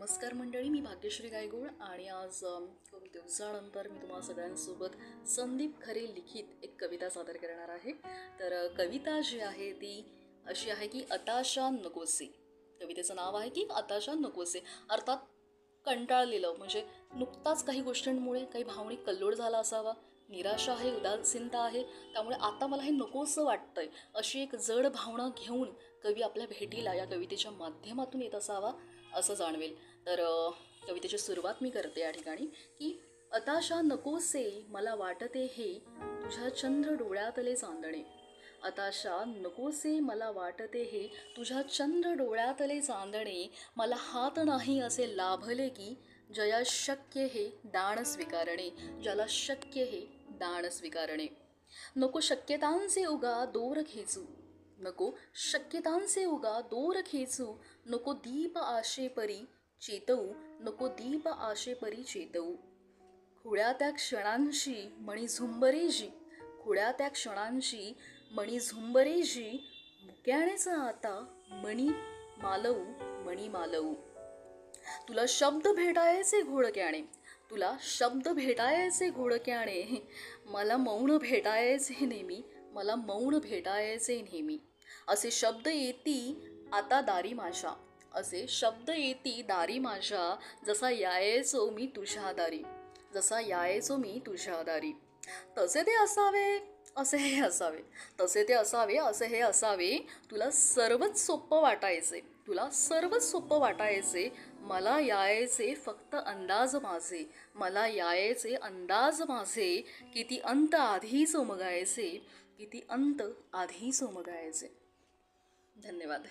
नमस्कार मंडळी, मी भाग्यश्री गायगोळ आणि आज खूप दिवसानंतर मी तुम्हाला सगळ्यांसोबत संदीप खरे लिखित एक कविता सादर करणार आहे. तर कविता जी आहे ती अशी आहे की अताशा नकोसे. कवितेचं नाव आहे की अताशा नकोसे, अर्थात कंटाळलेलं म्हणजे नुकताच काही गोष्टींमुळे काही भावनिक कल्लोळ झाला असावा, निराशा आहे, उदासीनता आहे, त्यामुळे आता मला हे नकोसं वाटतंय, अशी एक जड भावना घेऊन कवी आपल्या भेटीला या कवितेच्या माध्यमातून येत असावा असं जाणवेल. तर कवितेची सुरुवात मी करते या ठिकाणी की अताशा नकोसे मला वाटते हे तुझ्या चंद्र डोळ्यातले चांदणे. अताशा नकोसे मला वाटते हे तुझ्या चंद्र डोळ्यातले चांदणे. मला हात नाही असे लाभले की जया शक्य हे दान स्वीकारणे. ज्याला शक्य हे दान स्वीकारणे. नको शक्यतांचे उगा दोर खेचू. नको शक्यतांचे उगा दोर खेचू. नको दीप आशेपरी चेतवू. नको दीप आशेपरी चेतवू. खुळ्या त्या क्षणांशी मणी झुंबरेजी. खुळ्या त्या क्षणांशी मणी झुंबरेजी. मुक्याणेच आता मणी मालवू. मणी मालवू. तुला शब्द भेटायचे घोडक्याने. तुला शब्द भेटायचे घोडक्याने. मला मौन भेटायचे नेहमी. मला मौन भेटायचे नेहमी. असे शब्द येती आता दारी माझ्या. असे शब्द येती दारी माझ्या. जसा यायचो मी तुझ्या दारी. जसा यायचो मी तुझ्या दारी. तसे ते असावे असे हे असावे. तसे ते असावे असे हे असावे. तुला सर्वच सोपं वाटायचे. तुला सर्वच सोपं वाटायचे. मला यायचे फक्त अंदाज माझे. मला यायचे अंदाज माझे. किती अंत आधीच उमगायचे. किती अंत आधीच उमगायचे. धन्यवाद.